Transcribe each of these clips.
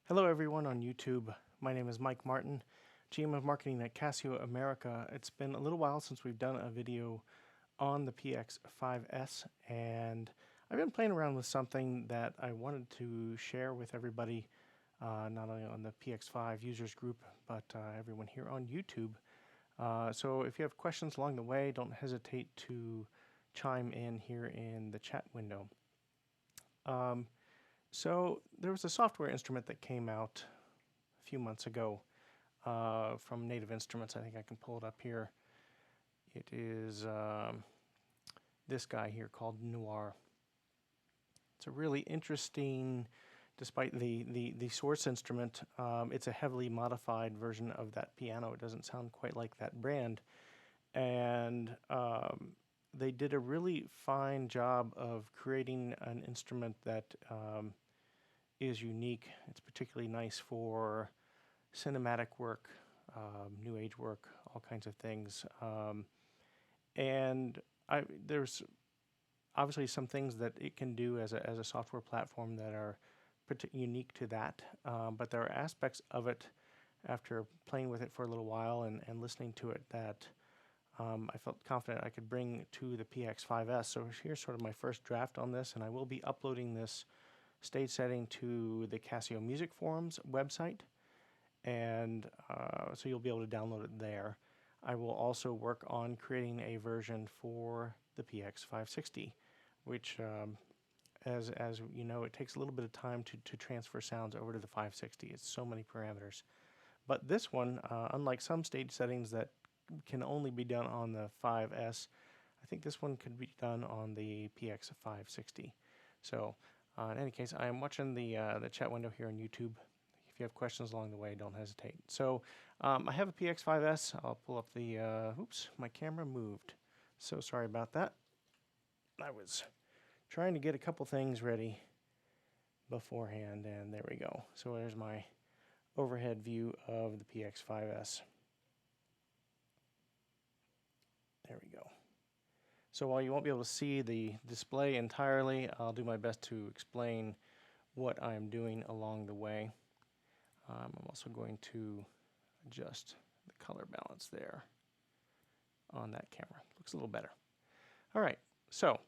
Hello everyone on YouTube. My name is Mike Martin, GM of Marketing at Casio America. It's been a little while since we've done a video on the PX-5S, and I've been playing around with something that I wanted to share with everybody, not only on the PX5 users group, but everyone here on YouTube. So if you have questions along the way, don't hesitate to chime in here in the chat window. So there was a software instrument that came out a few months ago from Native Instruments. I think I can pull it up here. It is this guy here called Noire. It's a really interesting, despite the source instrument, it's a heavily modified version of that piano. It doesn't sound quite like that brand. And they did a really fine job of creating an instrument that is unique. It's particularly nice for cinematic work, new age work, all kinds of things. And there's obviously some things that it can do as a software platform that are unique to that. But there are aspects of it after playing with it for a little while and listening to it that I felt confident I could bring to the PX-5S. So here's sort of my first draft on this, and I will be uploading this stage setting to the Casio Music Forums website, and so you'll be able to download it there. I will also work on creating a version for the PX560, which, as you know, it takes a little bit of time to transfer sounds over to the 560. It's so many parameters. But this one, unlike some stage settings that can only be done on the 5S, I think this one could be done on the PX560. So in any case, I am watching the chat window here on YouTube. If you have questions along the way, don't hesitate. So I have a PX5S. I'll pull up the, oops, my camera moved. So sorry about that. I was trying to get a couple things ready beforehand, and there we go. So there's my overhead view of the PX5S. There we go. So while you won't be able to see the display entirely, I'll do my best to explain what I'm doing along the way. I'm also going to adjust the color balance there on that camera. Looks a little better. All right, so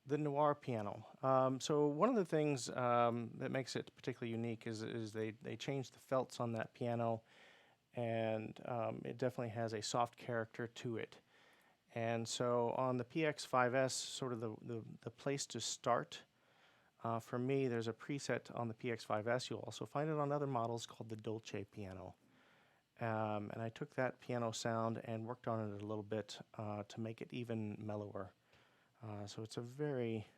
the Noir piano. So one of the things that makes it particularly unique is they changed the felts on that piano, and it definitely has a soft character to it. And so on the PX5S, sort of the place to start, for me, there's a preset on the PX5S. You'll also find it on other models called the Dolce piano. And I took that piano sound and worked on it a little bit to make it even mellower. So it's a very...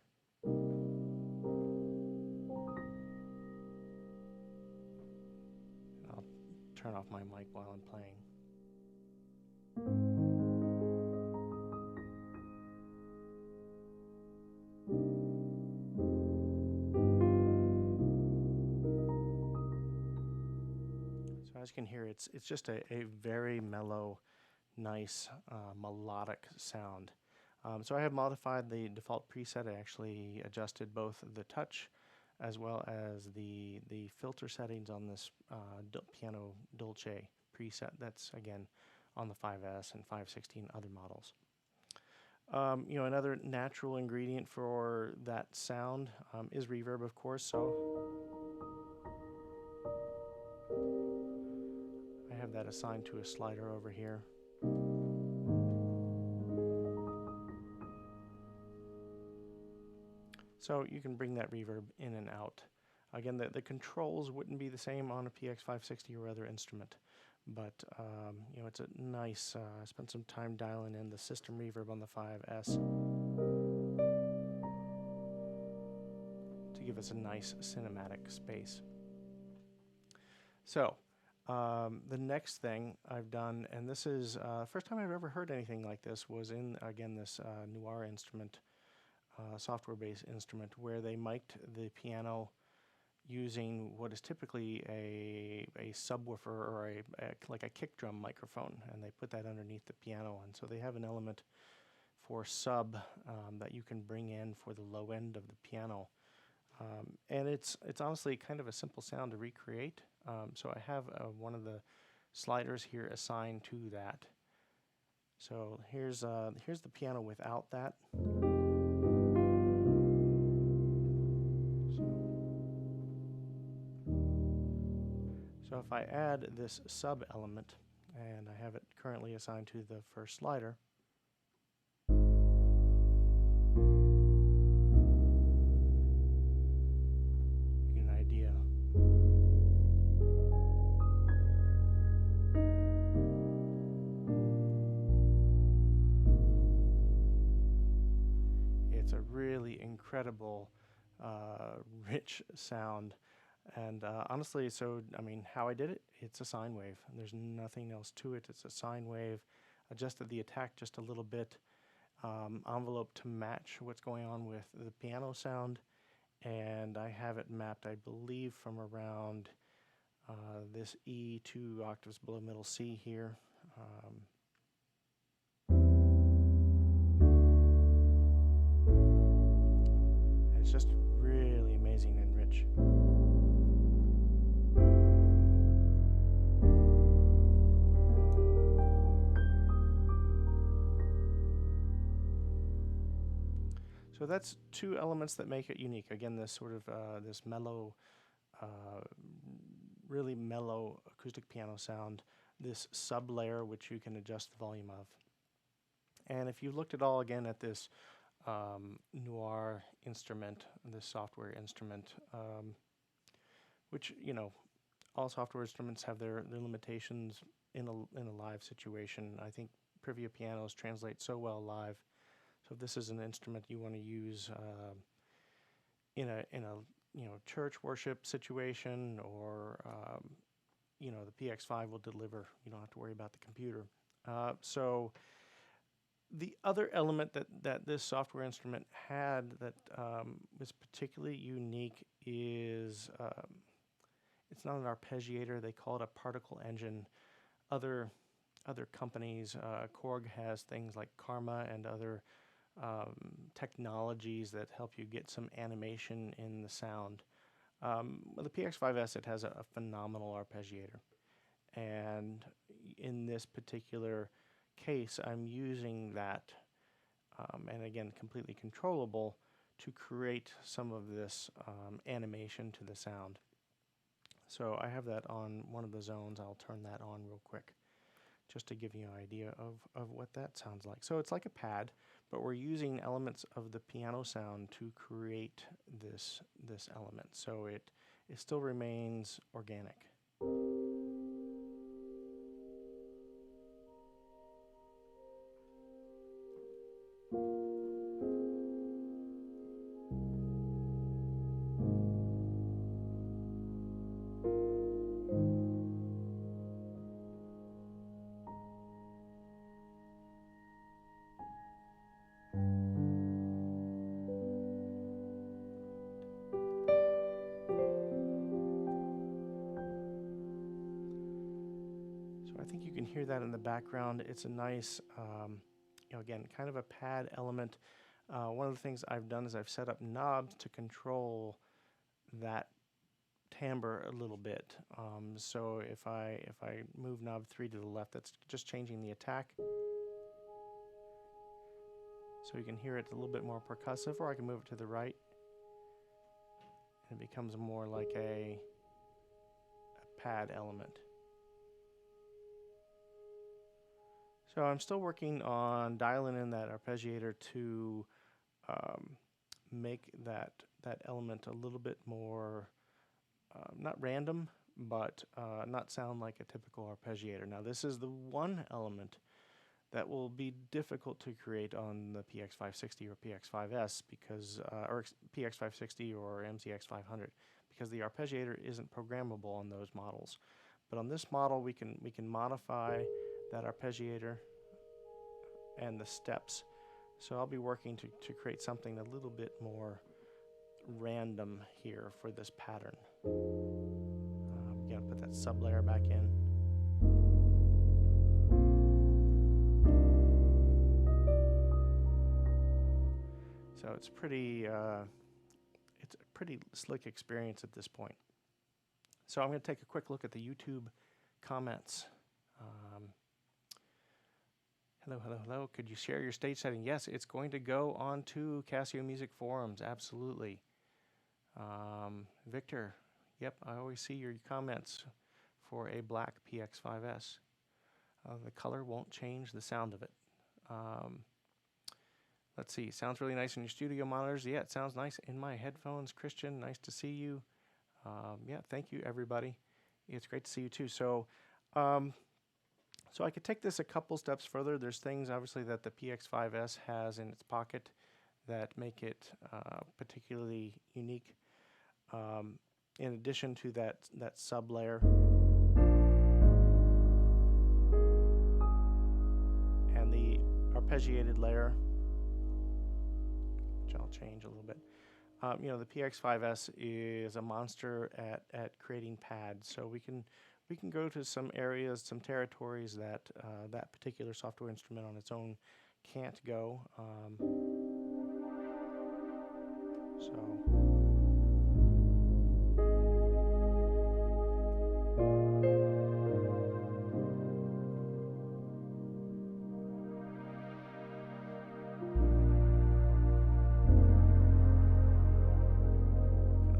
I'll turn off my mic while I'm playing. So as you can hear, it's just a very mellow, nice, melodic sound. So I have modified the default preset. I actually adjusted both the touch as well as the filter settings on this piano Dolce preset. That's, again, on the 5S and 560 and other models. You know, another natural ingredient for that sound is reverb, of course. So I have that assigned to a slider over here. So you can bring that reverb in and out. Again, the controls wouldn't be the same on a PX560 or other instrument, but you know, it's a nice, I spent some time dialing in the system reverb on the 5S to give us a nice cinematic space. So the next thing I've done, and this is first time I've ever heard anything like this, was in, again, this Noire instrument, software-based instrument, where they mic'd the piano using what is typically a subwoofer or like a kick drum microphone, and they put that underneath the piano. And so they have an element for sub that you can bring in for the low end of the piano. And it's honestly kind of a simple sound to recreate. So I have one of the sliders here assigned to that. So here's the piano without that. So if I add this sub element, and I have it currently assigned to the first slider, you get an idea. It's a really incredible, rich sound. And honestly, so I mean, how I did it, it's a sine wave. There's nothing else to it. It's a sine wave. Adjusted the attack just a little bit, envelope to match what's going on with the piano sound, and I have it mapped, I believe, from around this E 2 octaves below middle C here. It's just really amazing and rich. So that's two elements that make it unique. Again, this sort of this mellow, really mellow acoustic piano sound, this sub layer which you can adjust the volume of. And if you looked at all again at this Noire instrument, this software instrument, which, you know, all software instruments have their limitations in a live situation. I think Privia pianos translate so well live. So if this is an instrument you want to use in a church worship situation, or the PX5 will deliver. You don't have to worry about the computer. So the other element that this software instrument had that was particularly unique is it's not an arpeggiator. They call it a particle engine. Other companies, Korg has things like Karma and other technologies that help you get some animation in the sound. The PX-5S, it has a phenomenal arpeggiator. And in this particular case, I'm using that, and again, completely controllable, to create some of this animation to the sound. So I have that on one of the zones. I'll turn that on real quick, just to give you an idea of what that sounds like. So it's like a pad, but we're using elements of the piano sound to create this element. So it still remains organic. I think you can hear that in the background. It's a nice, again, kind of a pad element. One of the things I've done is I've set up knobs to control that timbre a little bit. So if I move knob 3 to the left, that's just changing the attack. So you can hear it a little bit more percussive, or I can move it to the right, and it becomes more like a pad element. So I'm still working on dialing in that arpeggiator to make that element a little bit more, not random, but not sound like a typical arpeggiator. Now this is the one element that will be difficult to create on the PX560 or PX5S because, or PX560 or MCX500, because the arpeggiator isn't programmable on those models. But on this model, we can modify that arpeggiator and the steps. So I'll be working to create something a little bit more random here for this pattern. Gotta put that sub layer back in. So it's pretty pretty slick experience at this point. So I'm going to take a quick look at the YouTube comments. Hello, hello, hello. Could you share your stage setting? Yes, it's going to go on to Casio Music Forums. Absolutely. Victor, yep, I always see your comments for a black PX-5S. The color won't change the sound of it. Let's see. Sounds really nice in your studio monitors. Yeah, it sounds nice in my headphones. Christian, nice to see you. Yeah, thank you, everybody. It's great to see you, too. So I could take this a couple steps further. There's things, obviously, that the PX-5S has in its pocket that make it particularly unique. In addition to that sub-layer and the arpeggiated layer, which I'll change a little bit. You know, the PX-5S is a monster at creating pads, so we can go to some areas, some territories that that particular software instrument on its own can't go.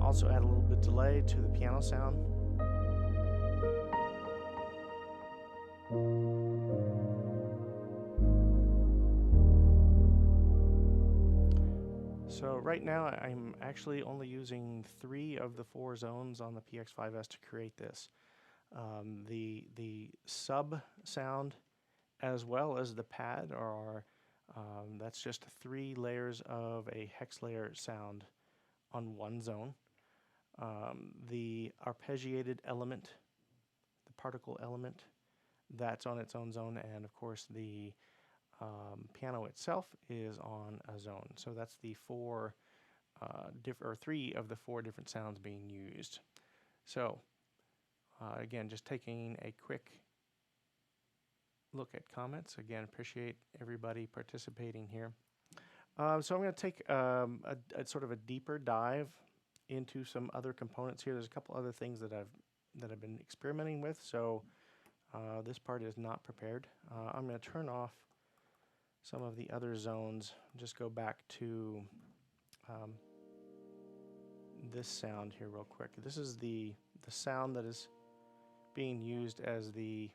Also add a little bit of delay to the piano sound. So right now I'm actually only using 3 of the 4 zones on the PX-5S to create this. The sub sound as well as the pad are that's just 3 layers of a hex layer sound on one zone. The arpeggiated element, the particle element, that's on its own zone, and of course the piano itself is on a zone. So that's the 3 of the 4 different sounds being used. So again, just taking a quick look at comments. Again, appreciate everybody participating here. So I'm going to take a sort of a deeper dive into some other components here. There's a couple other things that I've been experimenting with. So this part is not prepared. I'm going to turn off some of the other zones. Just go back to this sound here real quick. This is the sound that is being used as the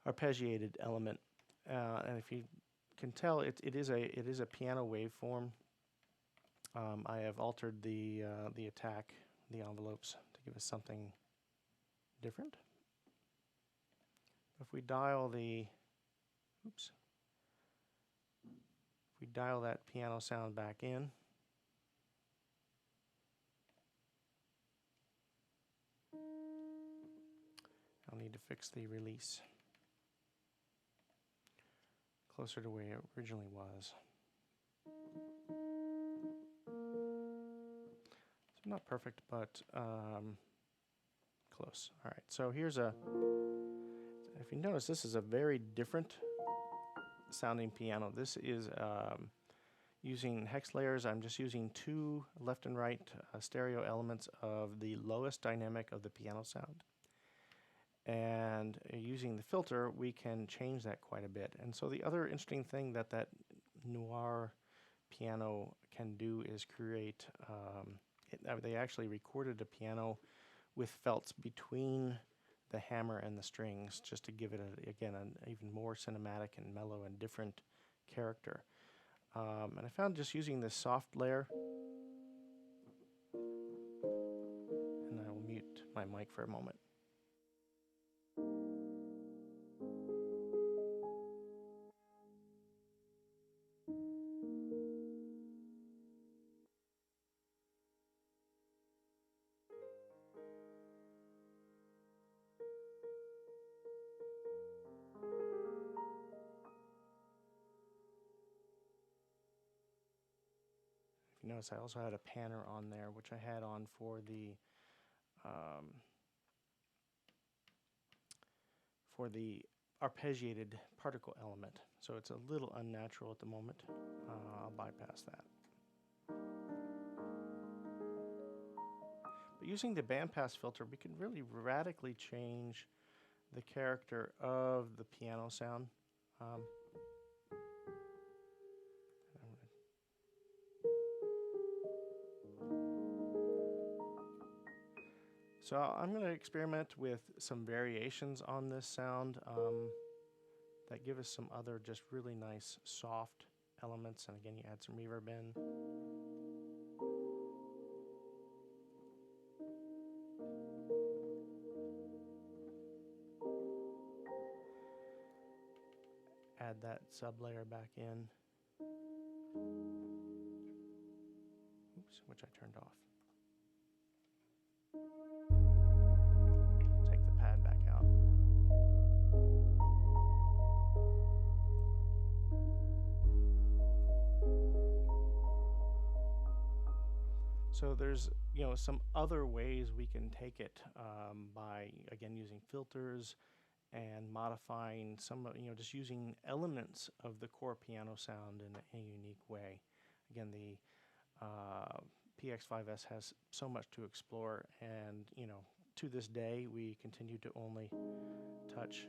arpeggiated element, and if you can tell, it is a piano waveform. I have altered the attack, the envelopes, to give us something different. If we dial that piano sound back in, I'll need to fix the release closer to where it originally was. So not perfect, but close. All right, so here's if you notice, this is a very different sounding piano. This is using hex layers. I'm just using 2 left and right stereo elements of the lowest dynamic of the piano sound. And using the filter, we can change that quite a bit. And so the other interesting thing that Noir piano can do is create, they actually recorded a piano with felts between the hammer and the strings, just to give it, again, an even more cinematic and mellow and different character. And I found just using this soft layer, and I will mute my mic for a moment. You notice I also had a panner on there, which I had on for the arpeggiated particle element. So it's a little unnatural at the moment. I'll bypass that. But using the bandpass filter, we can really radically change the character of the piano sound. So I'm going to experiment with some variations on this sound that give us some other just really nice soft elements. And again, you add some reverb in. Add that sub layer back in. Oops, which I turned off. Take the pad back out. So there's, you know, some other ways we can take it by, again, using filters and modifying some, you know, just using elements of the core piano sound in a unique way. Again, the PX-5S has so much to explore, and, you know, to this day, we continue to only touch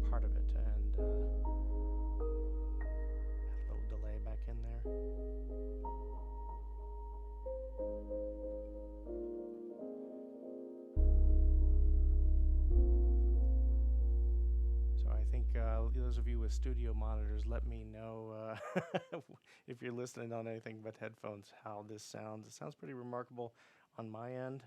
part of it, and add a little delay back in there. So I think those of you with studio monitors, let me know if you're listening on anything but headphones, how this sounds. It sounds pretty remarkable on my end.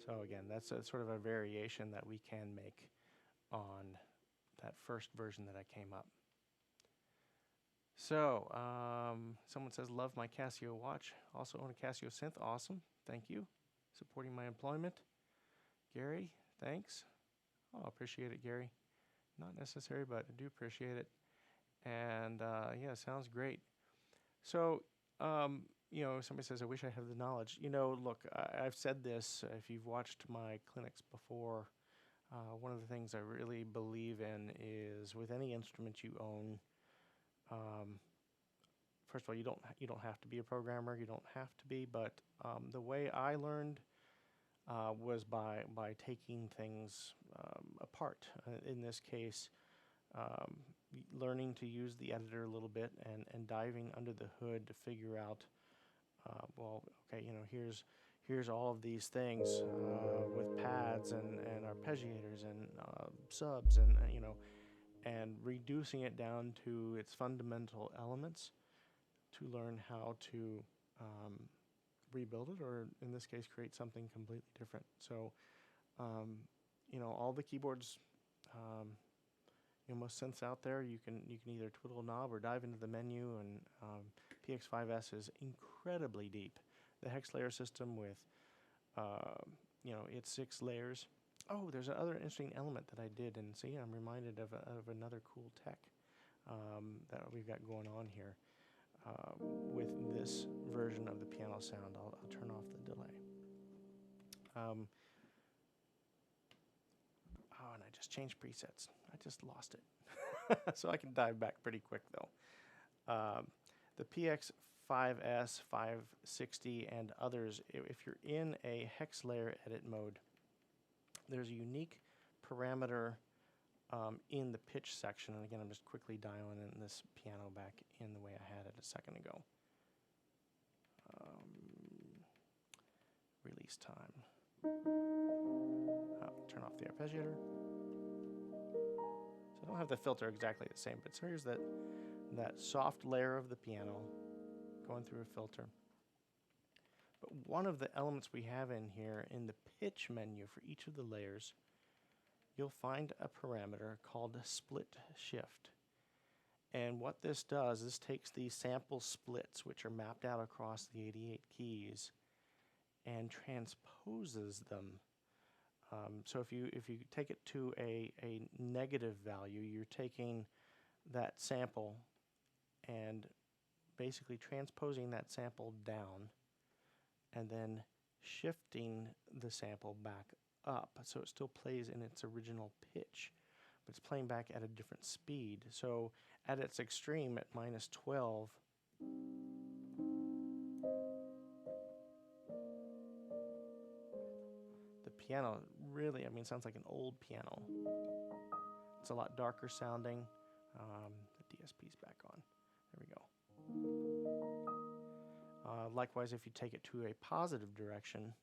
So again, that's sort of a variation that we can make on that first version that I came up. So someone says, love my Casio watch. Also own a Casio synth. Awesome. Thank you. Supporting my employment. Gary, thanks. Oh, appreciate it, Gary. Not necessary, but I do appreciate it. And yeah, sounds great. So, you know, somebody says, I wish I had the knowledge. You know, look, I've said this, if you've watched my clinics before, one of the things I really believe in is with any instrument you own, first of all, you don't have to be a programmer. You don't have to be, but the way I learned was by taking things apart. In this case, learning to use the editor a little bit and diving under the hood to figure out, well, okay, you know, here's all of these things with pads and arpeggiators and subs and you know, and reducing it down to its fundamental elements to learn how to rebuild it, or in this case, create something completely different. So, you know, all the keyboards, you know, most synths out there, you can either twiddle a knob or dive into the menu, and PX-5S is incredibly deep. The hex layer system with, you know, its 6 layers. Oh, there's another interesting element that I did, and see, I'm reminded of another cool tech that we've got going on here. With this version of the piano sound, I'll turn off the delay. Oh, and I just changed presets. I just lost it. So I can dive back pretty quick, though. The PX-5S, 560, and others, if you're in a hex layer edit mode, there's a unique parameter in the pitch section. And again, I'm just quickly dialing in this piano back in the way I had it a second ago. Release time. Turn off the arpeggiator. So I don't have the filter exactly the same, but so here's that soft layer of the piano going through a filter. But one of the elements we have in here in the pitch menu for each of the layers, you'll find a parameter called split shift. And what this does is takes these sample splits, which are mapped out across the 88 keys, and transposes them. So if you take it to a negative value, you're taking that sample and basically transposing that sample down and then shifting the sample back up so it still plays in its original pitch. but it's playing back at a different speed. So at its extreme, at -12, the piano really, I mean, sounds like an old piano. It's a lot darker sounding. The DSP's back on. There we go. Likewise, if you take it to a positive direction,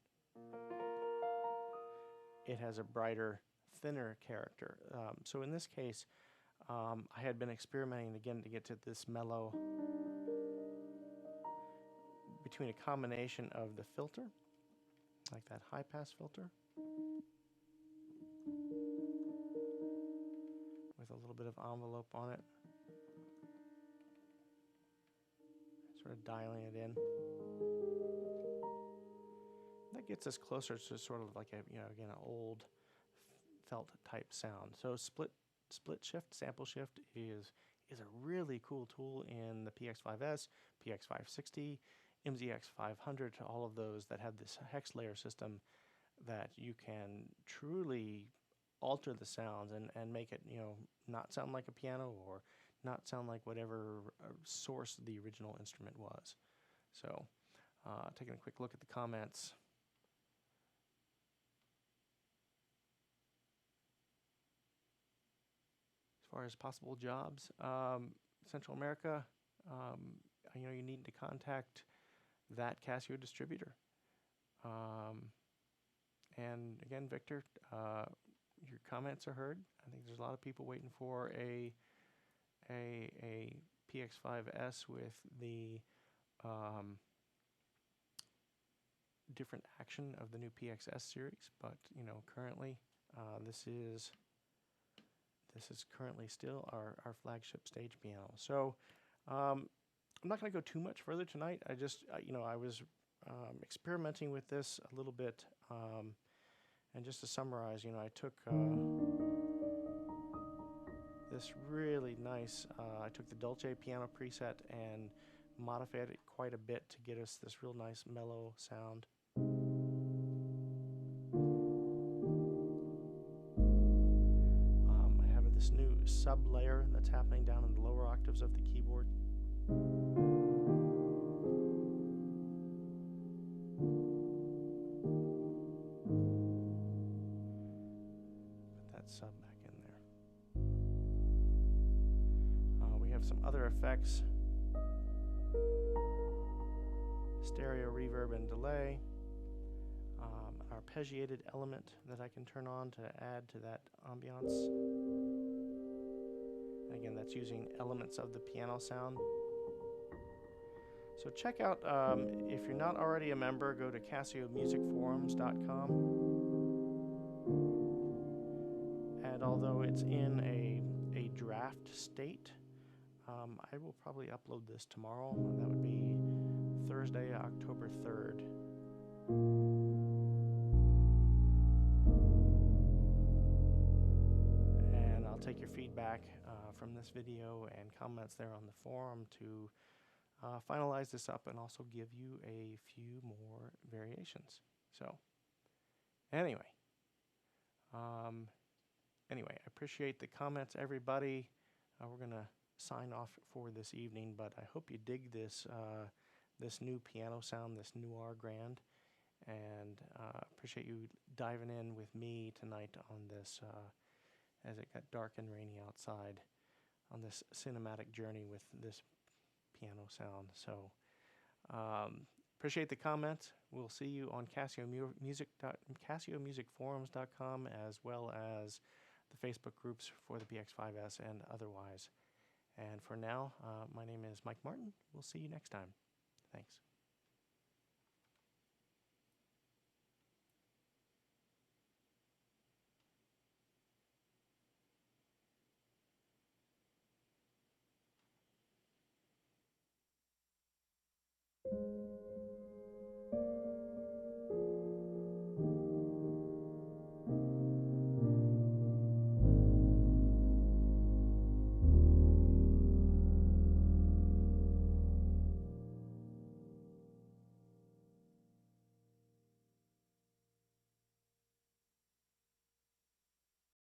it has a brighter, thinner character. So in this case, I had been experimenting again to get to this mellow between a combination of the filter, like that high pass filter, with a little bit of envelope on it, sort of dialing it in. That gets us closer to sort of like a, again, an old felt type sound. So split shift, sample shift is a really cool tool in the PX-5S, PX-560, MZX-500, all of those that have this hex layer system that you can truly alter the sounds and make it, not sound like a piano or not sound like whatever source the original instrument was. So, taking a quick look at the comments. As far as possible jobs, Central America, you need to contact that Casio distributor. And again, Victor, your comments are heard. I think there's a lot of people waiting for a PX-5S with the different action of the new PX-S series, but currently this is currently still our flagship stage piano. So I'm not going to go too much further tonight. I just I was experimenting with this a little bit, and just to summarize, I took this really nice, I took the Dolce piano preset and modified it quite a bit to get us this real nice mellow sound. I have this new sub layer that's happening down in the lower octaves of the keyboard. Put that sub back in there. We have some other effects. Stereo reverb and delay. Arpeggiated element that I can turn on to add to that ambiance. And again, that's using elements of the piano sound. So check out, if you're not already a member, go to CasioMusicForums.com. And although it's in a draft state, I will probably upload this tomorrow. That would be Thursday, October 3rd. And I'll take your feedback from this video and comments there on the forum to finalize this up and also give you a few more variations. So anyway, I appreciate the comments, everybody. We're going to sign off for this evening, but I hope you dig this this new piano sound, this Noir Grand, and appreciate you diving in with me tonight on this as it got dark and rainy outside, on this cinematic journey with this piano sound. So appreciate the comments. We'll see you on CasioMusicForums.com, as well as the Facebook groups for the PX-5S and otherwise. And for now, my name is Mike Martin. We'll see you next time. Thanks.